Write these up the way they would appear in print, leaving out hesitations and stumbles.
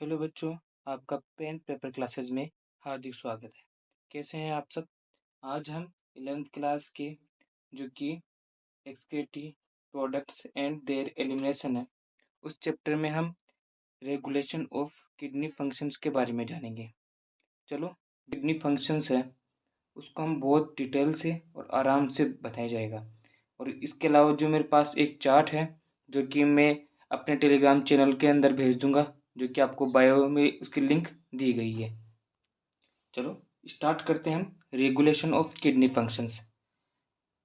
Hello बच्चों, आपका pen paper classes में हार्दिक स्वागत है। कैसे हैं आप सब? आज हम 11th क्लास के जो कि excretory products and there elimination है, उस चैप्टर में हम रेगुलेशन ऑफ किडनी फंक्शंस के बारे में जानेंगे। चलो, किडनी फंक्शंस है उसको हम बहुत डिटेल से और आराम से बताया जाएगा। और इसके अलावा जो मेरे पास एक चार्ट है जो कि मैं अपने टेलीग्राम चैनल के अंदर भेज दूंगा, जो कि आपको बायो में उसकी लिंक दी गई है। चलो स्टार्ट करते हैं हम रेगुलेशन ऑफ किडनी फंक्शंस।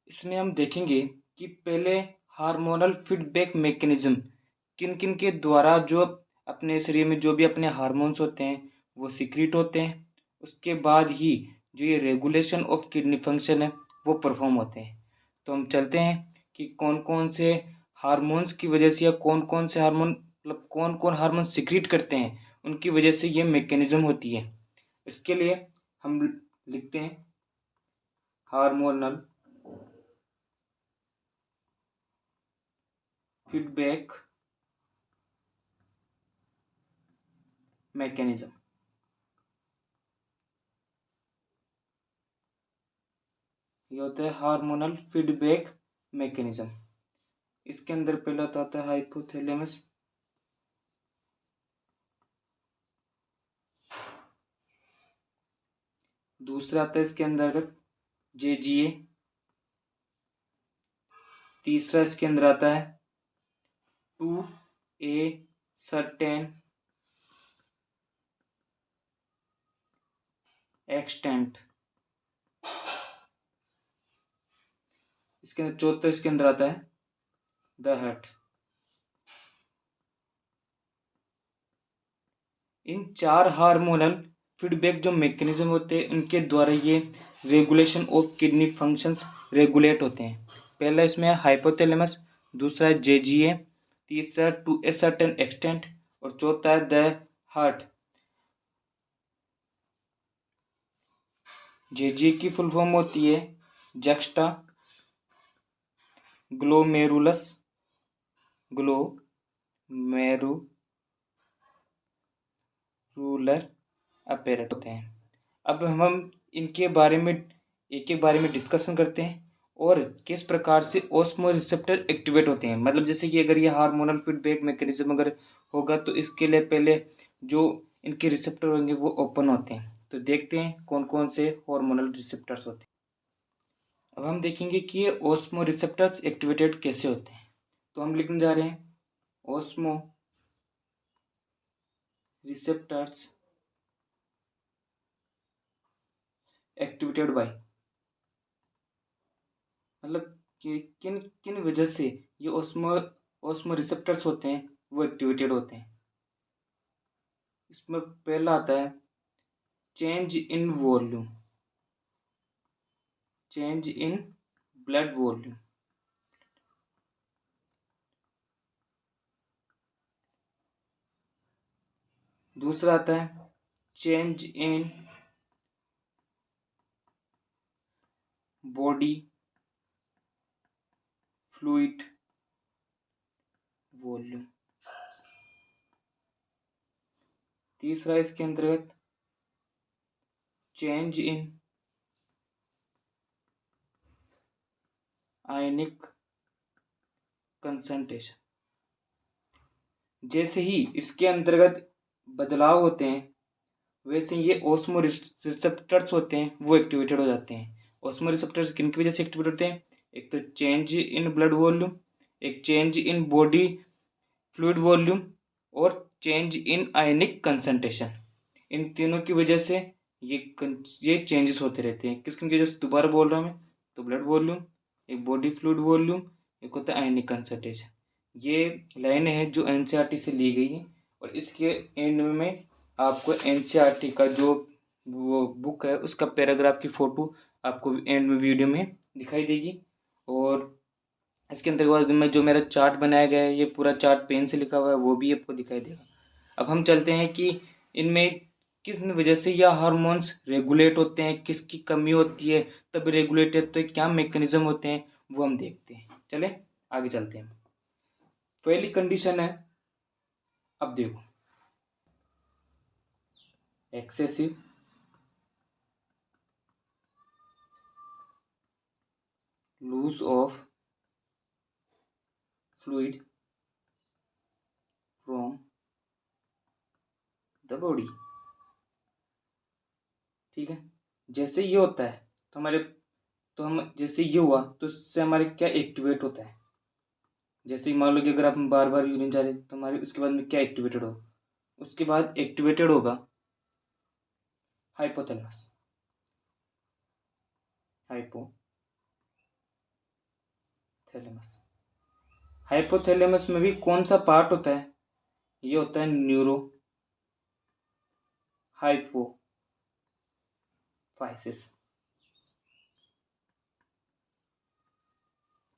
इसमें हम देखेंगे कि पहले हार्मोनल फीडबैक मैकेनिज्म किन किन के द्वारा जो अपने शरीर में जो भी अपने हार्मोन्स होते हैं वो सीक्रेट होते हैं, उसके बाद ही जो ये रेगुलेशन ऑफ किडनी फंक्शन है वो परफॉर्म होते हैं। तो हम चलते हैं कि कौन कौन से हार्मोन्स की वजह से या कौन कौन से हार्मोन मतलब कौन कौन हार्मोन सीक्रेट करते हैं, उनकी वजह से ये मैकेनिज्म होती है। इसके लिए हम लिखते हैं हार्मोनल फीडबैक मैकेनिज्म। ये होता है हार्मोनल फीडबैक मैकेनिज्म। इसके अंदर पहला तो आता है हाइपोथैलेमस, दूसरा आता है इसके अंतर्गत जेजीए, तीसरा इसके अंदर आता है टू ए सर्टेन एक्सटेंट, इसके अंदर चौथा इसके अंदर आता है द हट। इन चार हार्मोनल फीडबैक जो मैकेनिज्म होते हैं उनके द्वारा ये regulation of kidney functions regulate होते हैं। पहला इसमें है हाइपोथैलेमस, दूसरा है जेजीए, तीसरा टू ए सर्टेन एक्सटेंट और चौथा है द हार्ट। जेजीए की फुल फॉर्म होती है जक्स्टा ग्लोमेरुलस रूलर अपैरेट होते हैं। अब हम इनके बारे में एक एक बारे में डिस्कशन करते हैं और किस प्रकार से ऑस्मो रिसेप्टर एक्टिवेट होते हैं। मतलब जैसे कि अगर ये हार्मोनल फीडबैक मैकेनिज्म अगर होगा तो इसके लिए पहले जो इनके रिसेप्टर होंगे वो ओपन होते हैं। तो देखते हैं कौन कौन से हार्मोनल रिसेप्टर्स होते हैं। अब हम देखेंगे कि ये ऑस्मो रिसेप्टर्स एक्टिवेटेड कैसे होते हैं। तो हम लिखने जा रहे हैं ऑस्मो रिसेप्टर्स एक्टिवेटेड बाय, मतलब कि किन किन वजह से ये ऑस्मो रिसेप्टर्स होते हैं वो एक्टिवेटेड होते हैं। इसमें पहला आता है change in volume, change in blood volume. दूसरा आता है change in body fluid volume. तीसरा इसके अंतर्गत चेंज इन आयनिक कंसंट्रेशन। जैसे ही इसके अंतर्गत बदलाव होते हैं वैसे ये ऑस्मो रिसेप्टर्स होते हैं वो एक्टिवेटेड हो जाते हैं। ऑस्मो रिसेप्टर्स किन की वजह से एक्टिवेट होते हैं? एक तो चेंज इन ब्लड वॉल्यूम, एक change in body fluid volume और चेंज इन आयनिक कंसंट्रेशन। इन तीनों की वजह से ये चेंजेस होते रहते हैं। किस किन की वजह से? दोबारा बोल रहा हूँ मैं, तो ब्लड वॉल्यूम, एक बॉडी फ्लूइड वॉल्यूम, एक होता है आयनिक कंसंट्रेशन। ये लाइनें हैं जो एनसीईआरटी से ली गई है और इसके एंड में आपको एनसीईआरटी का जो वो बुक है उसका पैराग्राफ की फ़ोटो आपको एंड में वीडियो में दिखाई देगी। और इसके अंतर्गत में जो मेरा चार्ट बनाया गया है ये पूरा चार्ट पेन से लिखा हुआ है वो भी आपको दिखाई देगा। अब हम चलते हैं कि इनमें किस वजह से यह हार्मोन्स रेगुलेट होते हैं, किसकी कमी होती है तब रेगुलेट होते हैं, क्या मैकेनिज्म होते हैं वो हम देखते हैं। चले आगे चलते हैं। पहली कंडीशन है, अब देखो excessive loss of fluid from the body। ठीक है, जैसे ये होता है तो हम जैसे ये हुआ तो इससे हमारे क्या एक्टिवेट होता है। जैसे मान लो कि अगर आप बार बार यूरिन जा रहे हैं तो हमारे उसके बाद में क्या एक्टिवेटेड हो, उसके बाद एक्टिवेटेड होगा हाइपोथैलेमस। हाइपोथैलेमस में भी कौन सा पार्ट होता है, ये होता है न्यूरो हाइपोफाइसिस।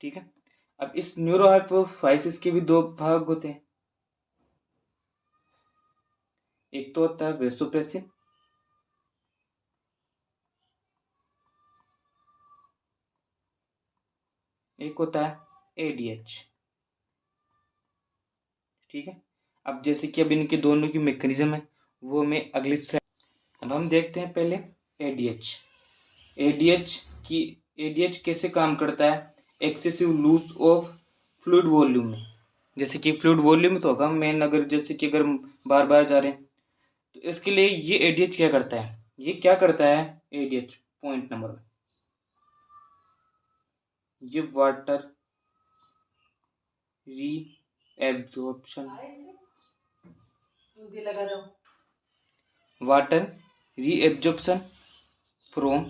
ठीक है, अब इस न्यूरो हाइपोफाइसिस के भी दो भाग होते हैं। एक तो होता है वेसोप्रेसिन, एक होता है एडीएच। ठीक है, अब जैसे कि अब इनके दोनों की मैकेनिज्म है वो मैं अगली स्लाइड। अब हम देखते हैं पहले एडीएच। एडीएच की एडीएच कैसे काम करता है, excessive loss of fluid volume में। जैसे कि फ्लूइड वॉल्यूम तो होगा मेन, अगर जैसे कि अगर बार बार जा रहे हैं तो इसके लिए ये एडीएच क्या करता है, ये क्या करता है एडीएच पॉइंट नंबर 1, ये water reabsorption, water reabsorption from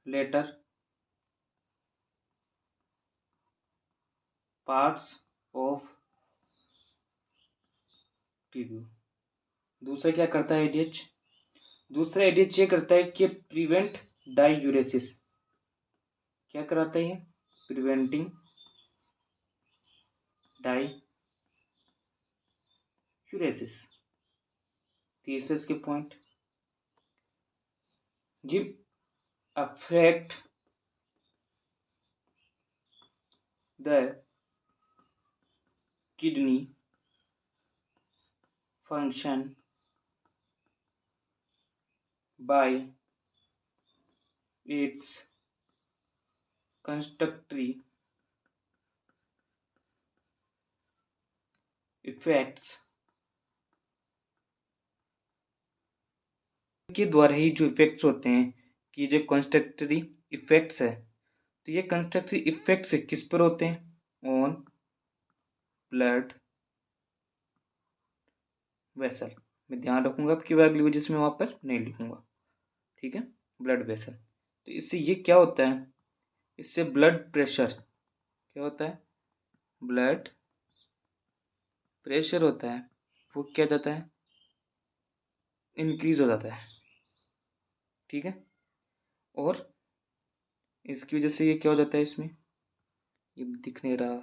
latter parts of tubule. दूसरा क्या करता है एडीएच, दूसरा एडीएच ये करता है कि प्रिवेंट डाईयूरेसिस। क्या कराता है ये, प्रिवेंटिंग डाईयूरेसिस। तीसरे इसके पॉइंट, ये affect the kidney function by its constructory effects के द्वारा ही जो इफेक्ट्स होते हैं कि जो कंस्ट्रक्टरी इफेक्ट्स है, तो ये कंस्ट्रक्टरी इफेक्ट्स किस पर होते हैं, ऑन ब्लड वेसल। मैं ध्यान रखूंगा आपकी अगली वजह से मैं वहाँ पर नहीं लिखूंगा। ठीक है, ब्लड वेसल। तो इससे ये क्या होता है, इससे ब्लड प्रेशर क्या होता है, ब्लड प्रेशर होता है वो क्या जाता है, इंक्रीज हो जाता है। ठीक है, और इसकी वजह से ये क्या हो जाता है, इसमें ये दिख नहीं रहा,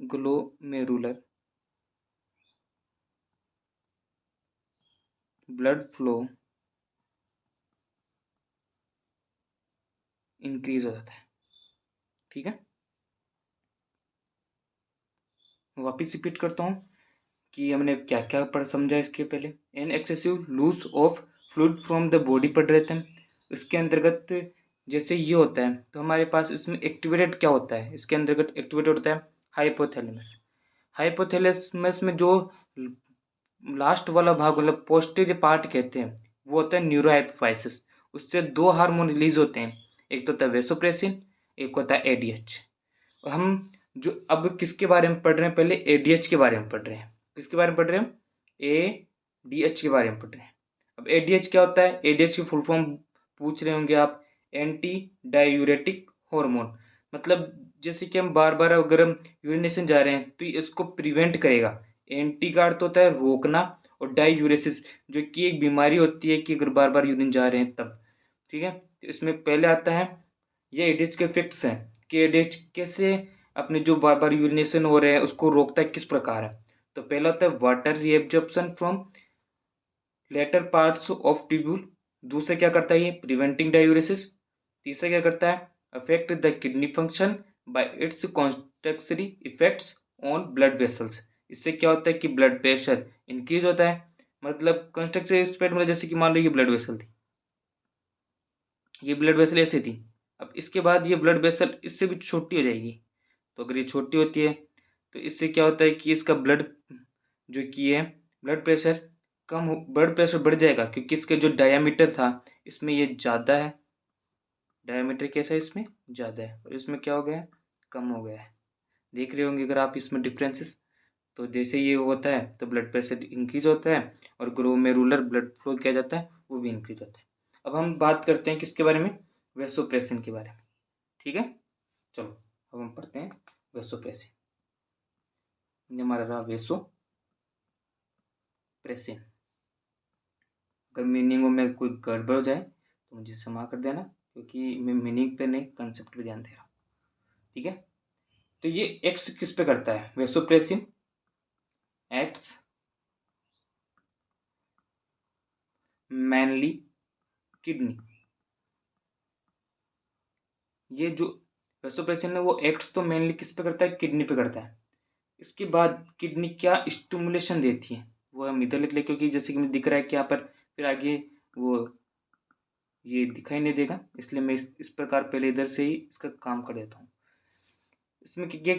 ग्लोमेरुलर ब्लड फ्लो इंक्रीज हो जाता है। ठीक है, वापिस रिपीट करता हूँ कि हमने क्या क्या पढ़ समझा इसके पहले। An excessive loss of fluid from the body पढ़ रहे थे हम। इसके अंतर्गत जैसे ये होता है तो हमारे पास इसमें एक्टिवेटेड क्या होता है, इसके अंतर्गत एक्टिवेटेड होता है हाइपोथैलेमस। हाइपोथैलेमस में जो लास्ट वाला भाग मतलब पोस्टीरियर पार्ट कहते हैं वो होता है न्यूरोहाइपोफाइसिस। उससे दो हार्मोन रिलीज होते हैं, एक तो होता है वेसोप्रेसिन, एक होता है एडीएच। हम जो अब किसके बारे में पढ़ रहे हैं, पहले एडीएच के बारे में पढ़ रहे हैं। किसके बारे में पढ़ रहे हैं, एडीएच के बारे में पढ़ रहे हैं। अब एडीएच क्या होता है, एडीएच की फुल फॉर्म पूछ रहे होंगे आप, एंटी डायूरेटिक हार्मोन। मतलब जैसे कि हम बार बार अगर हम यूरिनेशन जा रहे हैं तो ये इसको प्रिवेंट करेगा। एंटी का अर्थ होता है रोकना, और डायूरेसिस जो कि एक बीमारी होती है कि अगर बार बार यूरिन जा रहे हैं तब। ठीक है, तो इसमें पहले आता है ये एडीएच के इफेक्ट्स हैं कि एडीएच कैसे अपने जो बार बार यूरिनेशन हो रहे हैं उसको रोकता है, किस प्रकार है। तो पहला होता है water reabsorption from latter parts of tubule. दूसरा क्या करता है ये, प्रिवेंटिंग डायूरेसिस। तीसरा क्या करता है, affect the kidney function by its constrictory effects on blood vessels. इससे क्या होता है कि ब्लड प्रेशर इंक्रीज होता है। मतलब कंस्ट्रक्टरी इफेक्ट मतलब जैसे कि मान लो ये ब्लड वेसल थी, ये ब्लड वेसल ऐसे थी, अब इसके बाद ये ब्लड वेसल इससे भी छोटी हो जाएगी। तो अगर ये छोटी होती है तो इससे क्या होता है कि इसका ब्लड जो कि है ब्लड प्रेशर ब्लड प्रेशर बढ़ जाएगा, क्योंकि इसके जो डायामीटर था इसमें ये ज़्यादा है, डायामीटर कैसा है इसमें ज़्यादा है, और इसमें क्या हो गया है, कम हो गया है। देख रहे होंगे अगर आप इसमें डिफरेंसेस। तो जैसे ये होता है तो ब्लड प्रेशर इंक्रीज होता है और ग्लोमेरुलर ब्लड फ्लो किया जाता है, वो भी इंक्रीज होता है। अब हम बात करते हैं किसके बारे में, वेसोप्रेसिन के बारे में। ठीक है, चलो अब हम पढ़ते हैं वेसोप्रेसिन। ये हमारा रहा वेसोप्रेसिन। अगर मीनिंग में कोई गड़बड़ हो जाए तो मुझे क्षमा कर देना, क्योंकि मैं मीनिंग पे नहीं कंसेप्ट पे ध्यान दे रहा हूँ। ठीक है, तो ये एक्स किस पे करता है, वेसोप्रेसिन एक्ट्स मैनली किडनी। ये जो वेसोप्रेसिन है वो एक्ट्स तो मेनली किस पे करता है, किडनी पे करता है। इसके बाद किडनी क्या स्टिमुलेशन देती है वो हम इधर लिख ले, क्योंकि जैसे कि मुझे दिख रहा है कि यहाँ पर फिर आगे वो ये दिखाई नहीं देगा, इसलिए मैं इस प्रकार पहले इधर से ही इसका काम कर देता हूँ। इसमें ये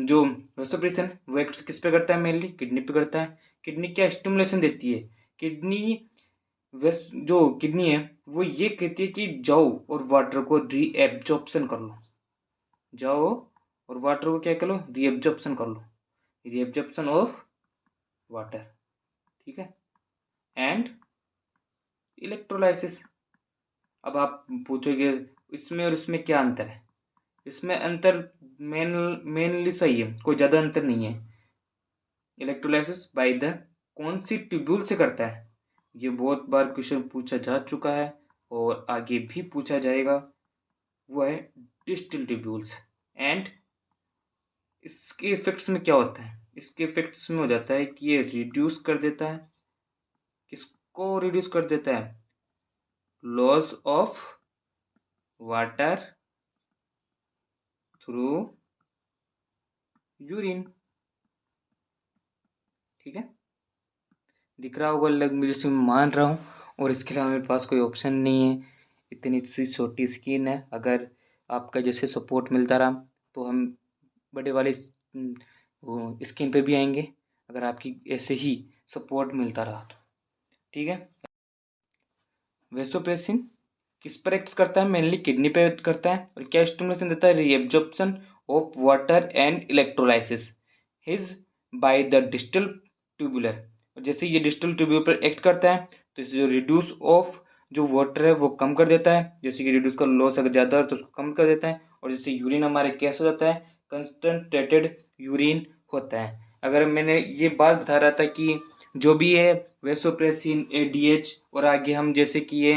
जो वेसोप्रेसिन वो एक्ट किस पे करता है, मेनली किडनी पे करता है। किडनी क्या स्टिमुलेशन देती है, किडनी वेस जो किडनी है वो ये कहती है कि जाओ और वाटर को रीएब्जॉर्प्शन कर लो, जाओ और वाटर को क्या कर लो, रीएब्जॉर्प्शन कर लो, रीएब्जॉर्प्शन ऑफ वाटर। ठीक है, एंड इलेक्ट्रोलाइसिस। अब आप पूछोगे इसमें और इसमें क्या अंतर है, इसमें अंतर मेनली सही है, कोई ज़्यादा अंतर नहीं है। इलेक्ट्रोलाइसिस बाय द कौन सी ट्यूब्यूल से करता है, ये बहुत बार क्वेश्चन पूछा जा चुका है और आगे भी पूछा जाएगा, वो है डिस्टल ट्यूब्यूल्स। एंड इसके इफेक्ट्स में क्या होता है, इसके इफेक्ट्स में हो जाता है कि ये रिड्यूस कर देता है, किसको रिड्यूस कर देता है, loss of water through urine. ठीक है, दिख रहा होगा लग मुझे से मैं मान रहा हूँ, और इसके अलावा मेरे पास कोई ऑप्शन नहीं है, इतनी सी छोटी स्क्रीन है। अगर आपका जैसे सपोर्ट मिलता रहा तो हम बड़े वाले स्क्रीन पे भी आएंगे, अगर आपकी ऐसे ही सपोर्ट मिलता रहा तो। ठीक है, वेसोप्रेसिन किस पर एक्ट करता है, मेनली किडनी पे एक्ट करता है, और क्या स्टिमुलेशन देता है, reabsorption of water and electrolysis his by the distal tubular. जैसे ये डिस्टल ट्यूब्यूल पर एक्ट करता है तो इसे जो रिड्यूस ऑफ जो वाटर है वो कम कर देता है, जैसे कि रिड्यूस का लॉस अगर ज़्यादा है तो उसको कम कर देता है, और जैसे यूरिन हमारे कैसे हो जाता है, कंसनट्रेटेड यूरिन होता है। अगर मैंने ये बात बता रहा था कि जो भी है वेसोप्रेसिन एडीएच और आगे हम जैसे कि ये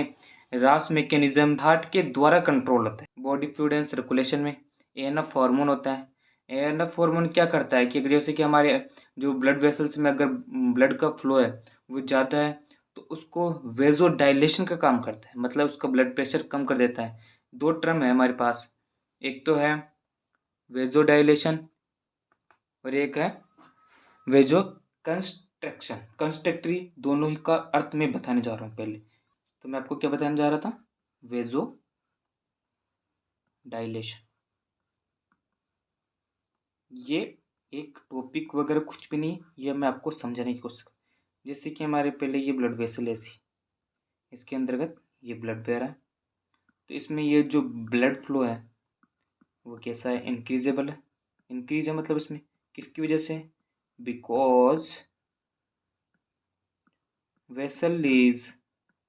रास मैकेनिज्म हार्ट के द्वारा कंट्रोल होता है बॉडी फ्लूइड एंड सर्कुलेशन में। एएनएफ हार्मोन होता है, एएनएफ हार्मोन क्या करता है कि जैसे कि हमारे जो ब्लड वेसल्स में अगर ब्लड का फ्लो है वो ज़्यादा है तो उसको वेजो डायलेशन का काम करता है, मतलब उसका ब्लड प्रेशर कम कर देता है। दो टर्म है हमारे पास, एक तो है वेजो डायलेशन और एक है वेजो कंस्ट्रक्शन कंस्ट्रक्टरी। दोनों ही का अर्थ मैं बताने जा रहा हूँ पहले। तो मैं आपको क्या बताने जा रहा था, वेजो डायलेशन। ये एक टॉपिक वगैरह कुछ भी नहीं, ये मैं आपको समझाने की कोशिश कर, जैसे कि हमारे पहले ये ब्लड वेसल ऐसी, इसके अंतर्गत ये ब्लड बह रहा है, तो इसमें ये जो ब्लड फ्लो है वो कैसा है, इंक्रीजेबल है। इंक्रीज है मतलब इसमें किसकी वजह से, बिकॉज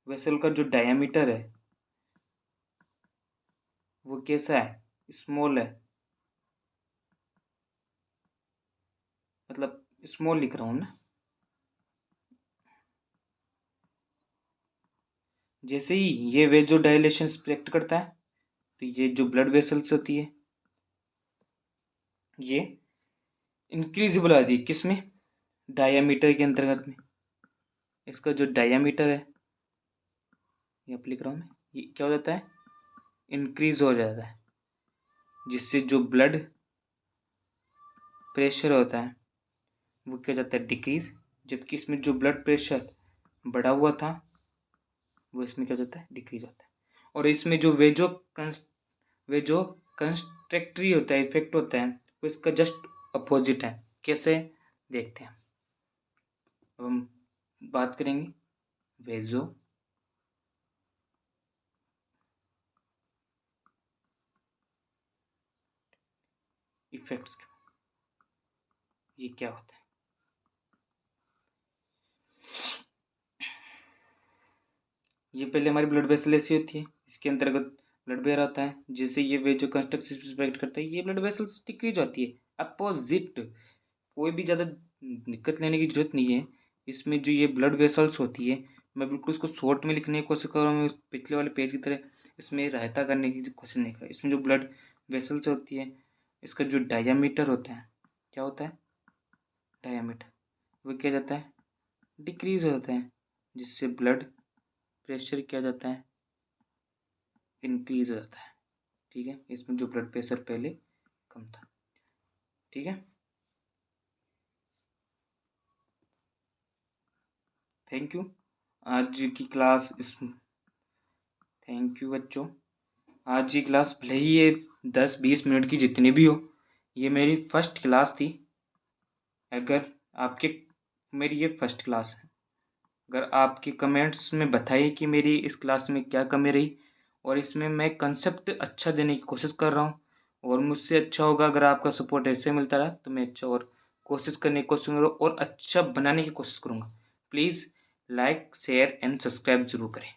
वेसल का जो डायमीटर है वो कैसा है, स्मॉल है, मतलब स्मॉल लिख रहा हूँ ना। जैसे ही ये वेजो डायलेशन एक्ट करता है तो ये जो ब्लड वेसल्स होती है ये इंक्रीजिबल आती है किस में, डायामीटर के अंतर्गत में। इसका जो डायामीटर है ये आप लिख रहा हूँ मैं, ये क्या हो जाता है, इंक्रीज हो जाता है, जिससे जो ब्लड प्रेशर होता है वो क्या हो जाता है डिक्रीज, जबकि इसमें जो ब्लड प्रेशर बढ़ा हुआ था वो इसमें क्या हो जाता है डिक्रीज होता है। और इसमें जो वेजो कंस्ट्रक्टरी होता है इफेक्ट होता है वो इसका जस्ट अपोजिट है। कैसे देखते हैं। अब हम बात करेंगे वेजो इफेक्ट्स के। ये क्या होता है। ये पहले हमारी ब्लड वेसल ऐसी होती है, इसके अंतर्गत ब्लड बह होता है जिससे ये वेजो कंस्ट्रक्ट करता है। ये ब्लड वेसल्स डिक्रीज होती है अपोजिट। कोई भी ज़्यादा दिक्कत लेने की जरूरत नहीं है। इसमें जो ये ब्लड वेसल्स होती है, मैं बिल्कुल इसको शॉर्ट में लिखने की कोशिश कर रहा हूँ पिछले वाले पेज की तरह। इसमें रायता करने की कोशिश नहीं कर। इसमें जो ब्लड वेसल्स होती है इसका जो डायामीटर होता है क्या होता है डायामीटर वो क्या जाता है डिक्रीज हो जाता है, जिससे ब्लड प्रेशर क्या जाता है इंक्रीज हो जाता है। ठीक है, इसमें जो ब्लड प्रेशर पहले कम था। ठीक है, थैंक यू। आज की क्लास इस थैंक यू बच्चों। आज की क्लास भले ही ये 10-20 मिनट की जितनी भी हो, ये मेरी फर्स्ट क्लास थी। अगर आपके मेरी ये फर्स्ट क्लास है। अगर आपके कमेंट्स में बताइए कि मेरी इस क्लास में क्या कमी रही, और इसमें मैं कंसेप्ट अच्छा देने की कोशिश कर रहा हूँ, और मुझसे अच्छा होगा अगर आपका सपोर्ट ऐसे मिलता रहा तो मैं अच्छा और कोशिश करने की कोशिश करूँगा और अच्छा बनाने की कोशिश करूँगा। Please like share and subscribe जरूर करें।